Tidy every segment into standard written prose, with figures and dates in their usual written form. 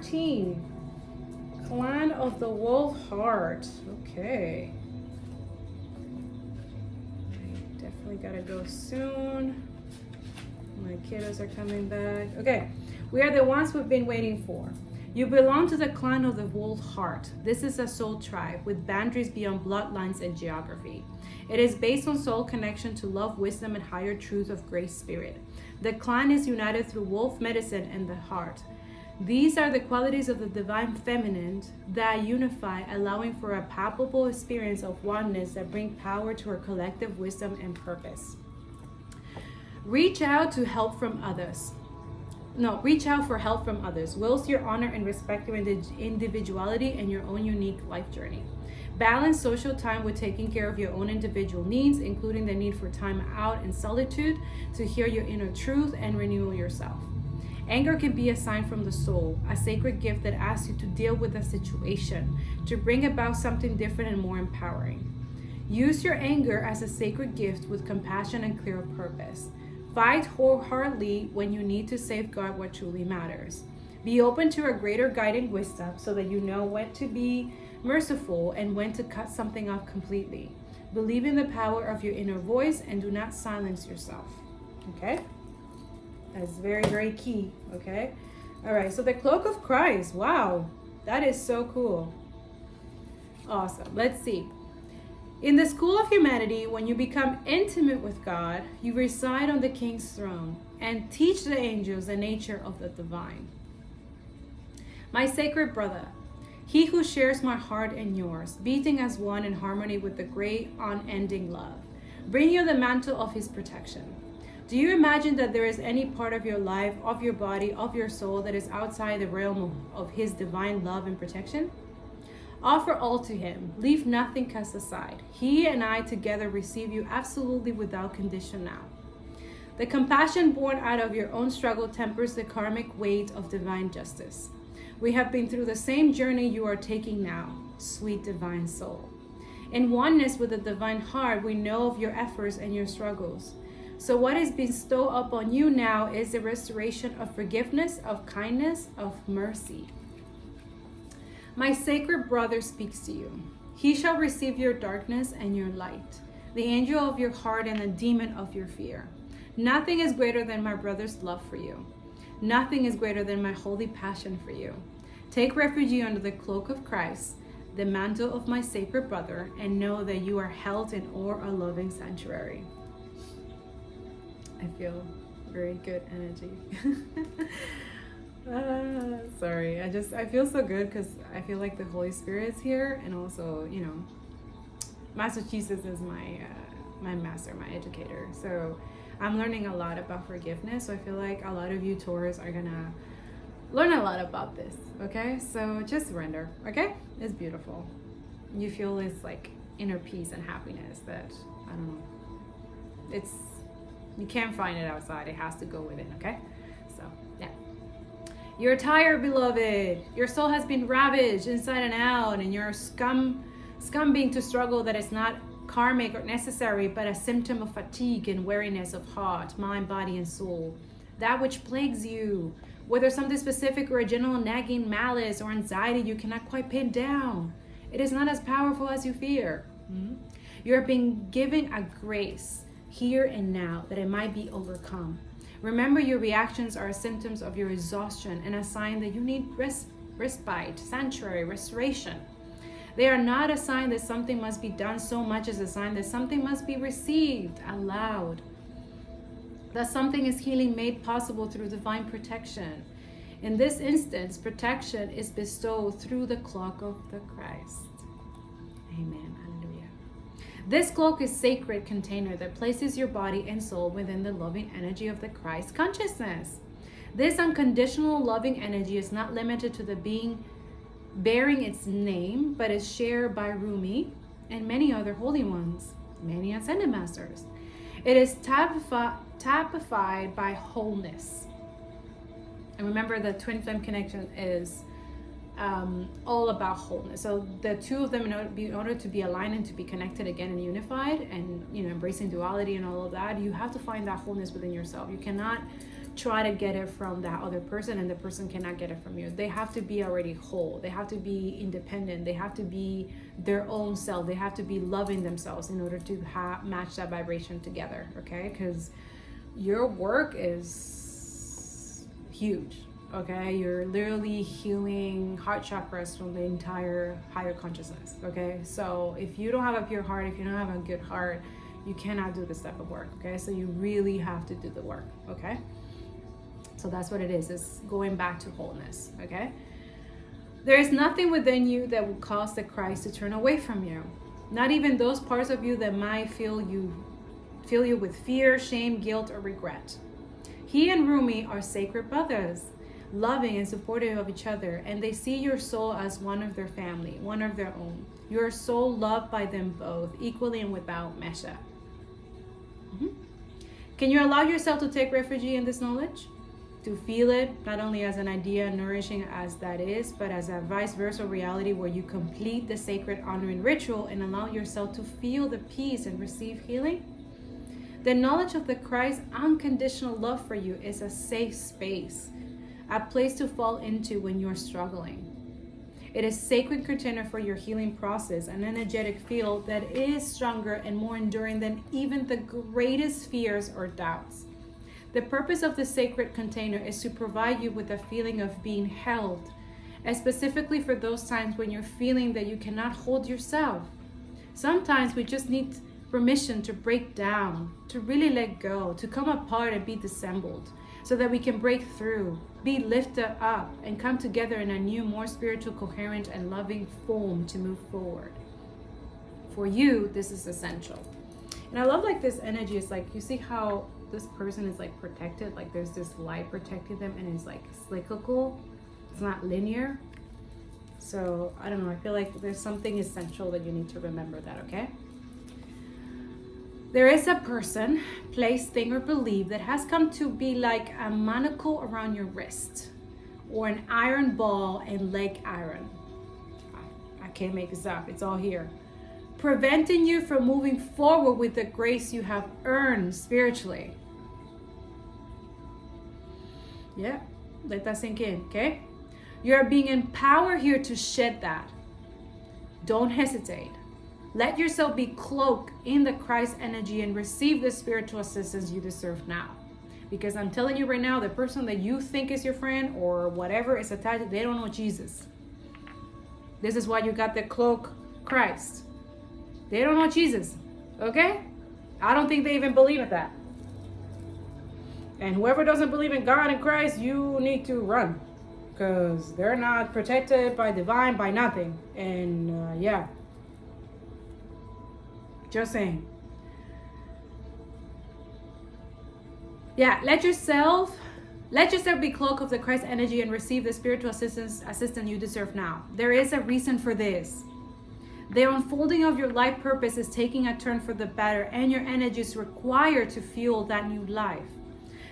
14. Clan of the Wolf Heart. Okay. I definitely gotta go soon. My kiddos are coming back. Okay. We are the ones we've been waiting for. You belong to the clan of the Wolf Heart. This is a soul tribe with boundaries beyond bloodlines and geography. It is based on soul connection to love, wisdom, and higher truth of grace spirit. The clan is united through wolf medicine and the heart. These are the qualities of the divine feminine that unify, allowing for a palpable experience of oneness that bring power to our collective wisdom and purpose. Reach out to help from others. Reach out for help from others. Wills your honor and respect your individuality and your own unique life journey. Balance social time with taking care of your own individual needs, including the need for time out and solitude to hear your inner truth and renew yourself. Anger can be a sign from the soul, a sacred gift that asks you to deal with a situation, to bring about something different and more empowering. Use your anger as a sacred gift with compassion and clear purpose. Fight wholeheartedly when you need to safeguard what truly matters. Be open to a greater guiding wisdom so that you know when to be merciful and when to cut something off completely. Believe in the power of your inner voice and do not silence yourself. Okay? That's very, very key. Okay? All right. So the cloak of Christ. Wow. That is so cool. Awesome. Let's see. In the school of humanity, when you become intimate with God, you reside on the King's throne and teach the angels the nature of the divine. My sacred brother, he who shares my heart and yours, beating as one in harmony with the great unending love, bring you the mantle of his protection. Do you imagine that there is any part of your life, of your body, of your soul that is outside the realm of his divine love and protection? Offer all to him. Leave nothing cast aside. He and I together receive you absolutely without condition now. The compassion born out of your own struggle tempers the karmic weight of divine justice. We have been through the same journey you are taking now, sweet divine soul. In oneness with the divine heart, we know of your efforts and your struggles. So what is bestowed upon you now is the restoration of forgiveness, of kindness, of mercy. My sacred brother speaks to you. He shall receive your darkness and your light, the angel of your heart and the demon of your fear. Nothing is greater than my brother's love for you. Nothing is greater than my holy passion for you. Take refuge under the cloak of Christ, the mantle of my sacred brother, and know that you are held in awe a loving sanctuary. I feel very good energy. Sorry, I feel so good because I feel like the Holy Spirit's here, and also, Massachusetts is my master, my educator. So I'm learning a lot about forgiveness. So I feel like a lot of you Taurus are gonna learn a lot about this. Okay, so just surrender. Okay, it's beautiful. You feel this like inner peace and happiness that I don't know. You can't find it outside. It has to go within. Okay, so yeah. You're tired, beloved. Your soul has been ravaged inside and out, and you're succumbing to struggle that is not karmic or necessary, but a symptom of fatigue and weariness of heart, mind, body, and soul. That which plagues you, whether something specific or a general nagging malice or anxiety you cannot quite pin down, it is not as powerful as you fear. You are being given a grace here and now that it might be overcome. Remember, your reactions are symptoms of your exhaustion and a sign that you need respite, sanctuary, restoration. They are not a sign that something must be done so much as a sign that something must be received aloud. That something is healing made possible through divine protection. In this instance, protection is bestowed through the cloak of the Christ. Amen. Hallelujah. This cloak is a sacred container that places your body and soul within the loving energy of the Christ consciousness. This unconditional loving energy is not limited to the being bearing its name, but is shared by Rumi and many other holy ones, many ascended masters. It is typified by wholeness. And remember, the twin flame connection is all about wholeness. So the two of them, in order to be aligned and to be connected again and unified, and embracing duality and all of that, you have to find that wholeness within yourself. You cannot try to get it from that other person and the person cannot get it from you. They have to be already whole. They have to be independent. They have to be their own self. They have to be loving themselves in order to match that vibration together, okay? Because your work is huge, okay? You're literally healing heart chakras from the entire higher consciousness, okay? So if you don't have a pure heart, if you don't have a good heart, you cannot do this type of work, okay? So you really have to do the work, okay? So that's what it is. It's going back to wholeness, okay? There is nothing within you that will cause the Christ to turn away from you. Not even those parts of you that might fill you with fear, shame, guilt, or regret. He and Rumi are sacred brothers, loving and supportive of each other, and they see your soul as one of their family, one of their own. You are so loved by them both, equally and without measure. Can you allow yourself to take refuge in this knowledge? To feel it, not only as an idea nourishing as that is, but as a vice versa reality where you complete the sacred honoring ritual and allow yourself to feel the peace and receive healing? The knowledge of the Christ's unconditional love for you is a safe space, a place to fall into when you're struggling. It is a sacred container for your healing process, an energetic field that is stronger and more enduring than even the greatest fears or doubts. The purpose of the sacred container is to provide you with a feeling of being held, and specifically for those times when you're feeling that you cannot hold yourself. Sometimes we just need permission to break down, to really let go, to come apart and be disassembled, so that we can break through, be lifted up, and come together in a new, more spiritual, coherent, and loving form to move forward. For you, this is essential. And I love like this energy. It's like, you see how this person is like protected, like there's this light protecting them, and it's like cyclical. It's not linear. So I don't know, I feel like there's something essential that you need to remember that, okay? There is a person, place, thing, or belief that has come to be like a manacle around your wrist, or an iron ball and leg iron. I can't make this up, it's all here. Preventing you from moving forward with the grace you have earned spiritually. Yeah, let that sink in, okay? You are being empowered here to shed that. Don't hesitate. Let yourself be cloaked in the Christ energy and receive the spiritual assistance you deserve now. Because I'm telling you right now, the person that you think is your friend or whatever is attached, they don't know Jesus. This is why you got the cloak Christ. They don't know Jesus, okay? I don't think they even believe in that. And whoever doesn't believe in God and Christ, you need to run. Because they're not protected by divine, by nothing. And yeah. Just saying. Yeah, let yourself be cloaked of the Christ energy and receive the spiritual assistance you deserve now. There is a reason for this. The unfolding of your life purpose is taking a turn for the better, and your energy is required to fuel that new life.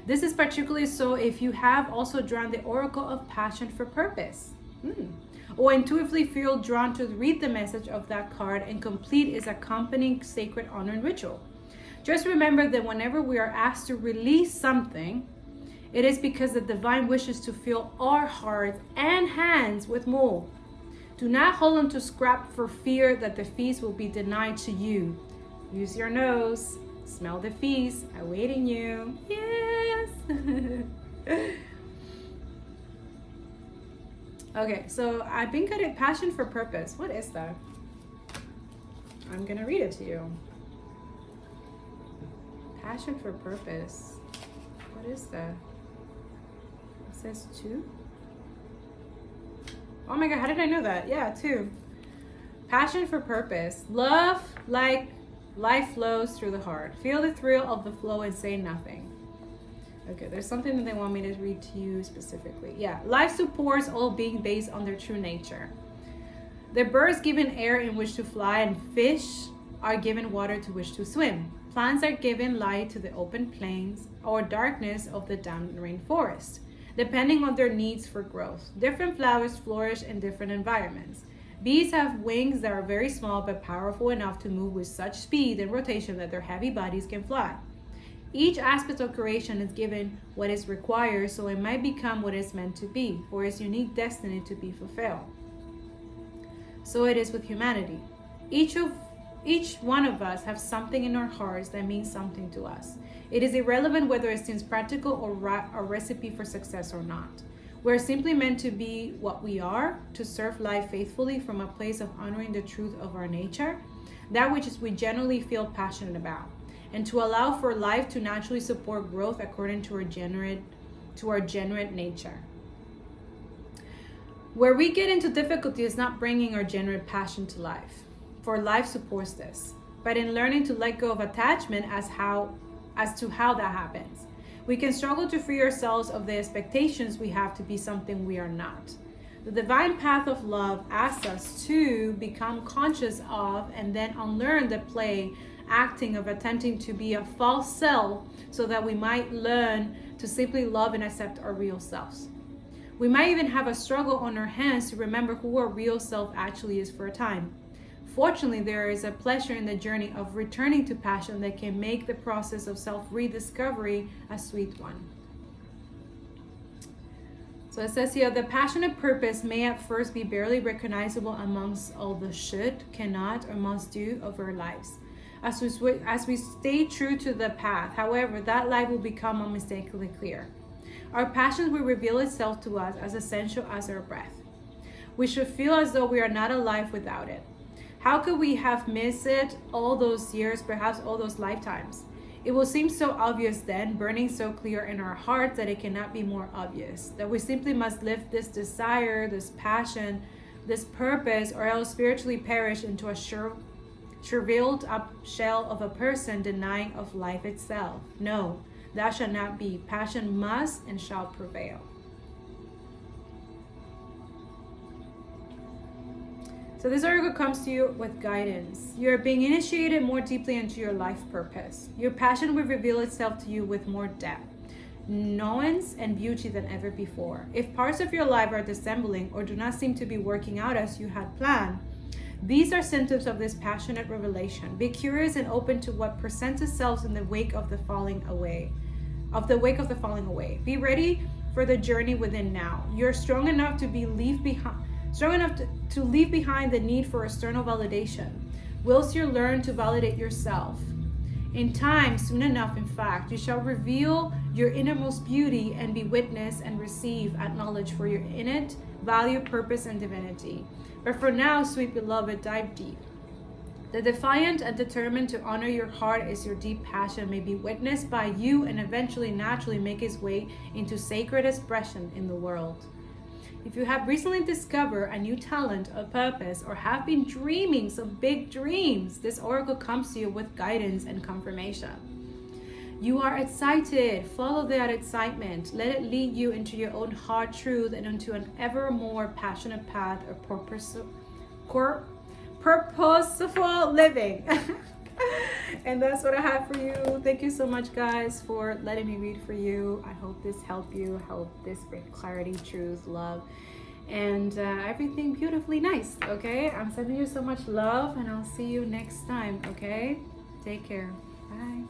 This is particularly so if you have also drawn the oracle of passion for purpose. Or intuitively feel drawn to read the message of that card and complete its accompanying sacred honor and ritual. Just remember that whenever we are asked to release something, it is because the divine wishes to fill our hearts and hands with more. Do not hold on to scrap for fear that the feast will be denied to you. Use your nose, smell the feast awaiting you. Yes. Okay, so I've been good at passion for purpose. What is that? I'm gonna read it to you. Passion for purpose. What is that? It says 2. Oh my God, how did I know that? Yeah, 2. Passion for purpose. Love like life flows through the heart. Feel the thrill of the flow and say nothing. Okay, there's something that they want me to read to you specifically. Yeah, life supports all beings based on their true nature. The birds given air in which to fly, and fish are given water to which to swim. Plants are given light to the open plains or darkness of the damp rainforest, depending on their needs for growth. Different flowers flourish in different environments. Bees have wings that are very small but powerful enough to move with such speed and rotation that their heavy bodies can fly. Each aspect of creation is given what is required so it might become what it's meant to be, for its unique destiny to be fulfilled. So it is with humanity. Each one of us have something in our hearts that means something to us. It is irrelevant whether it seems practical or a recipe for success or not. We're simply meant to be what we are, to serve life faithfully from a place of honoring the truth of our nature, that which we generally feel passionate about, and to allow for life to naturally support growth according to our generate nature. Where we get into difficulty is not bringing our generate passion to life, for life supports this, but in learning to let go of attachment as to how that happens. We can struggle to free ourselves of the expectations we have to be something we are not. The divine path of love asks us to become conscious of and then unlearn the acting of attempting to be a false self so that we might learn to simply love and accept our real selves. We might even have a struggle on our hands to remember who our real self actually is for a time. Fortunately, there is a pleasure in the journey of returning to passion that can make the process of self-rediscovery a sweet one. So it says here, the passionate purpose may at first be barely recognizable amongst all the should, cannot, or must do of our lives. As we stay true to the path, however, that light will become unmistakably clear. Our passions will reveal itself to us as essential as our breath. We should feel as though we are not alive without it. How could we have missed it all those years, perhaps all those lifetimes? It will seem so obvious then, burning so clear in our hearts that it cannot be more obvious, that we simply must live this desire, this passion, this purpose, or else spiritually perish into a shriveled up shell of a person denying of life itself. No, that shall not be. Passion must and shall prevail. So this oracle comes to you with guidance. You are being initiated more deeply into your life purpose. Your passion will reveal itself to you with more depth, nuance, and beauty than ever before. If parts of your life are dissembling or do not seem to be working out as you had planned, these are symptoms of this passionate revelation. Be curious and open to what presents itself in the wake of the falling away. Be ready for the journey within now. You're strong enough to leave behind the need for external validation, whilst you learn to validate yourself. In time, soon enough, in fact, you shall reveal your innermost beauty and be witnessed and receive acknowledged for your innate value, purpose, and divinity. But for now, sweet beloved, dive deep. The defiant and determined to honor your heart as your deep passion may be witnessed by you and eventually naturally make its way into sacred expression in the world. If you have recently discovered a new talent or purpose or have been dreaming some big dreams, this oracle comes to you with guidance and confirmation. You are excited. Follow that excitement. Let it lead you into your own heart truth and into an ever more passionate path of purposeful living. And that's what I have for you. Thank you so much, guys, for letting me read for you. I hope this helped you. Hope this bring clarity, truth, love, and everything beautifully nice. Okay, I'm sending you so much love, and I'll see you next time. Okay, take care. Bye.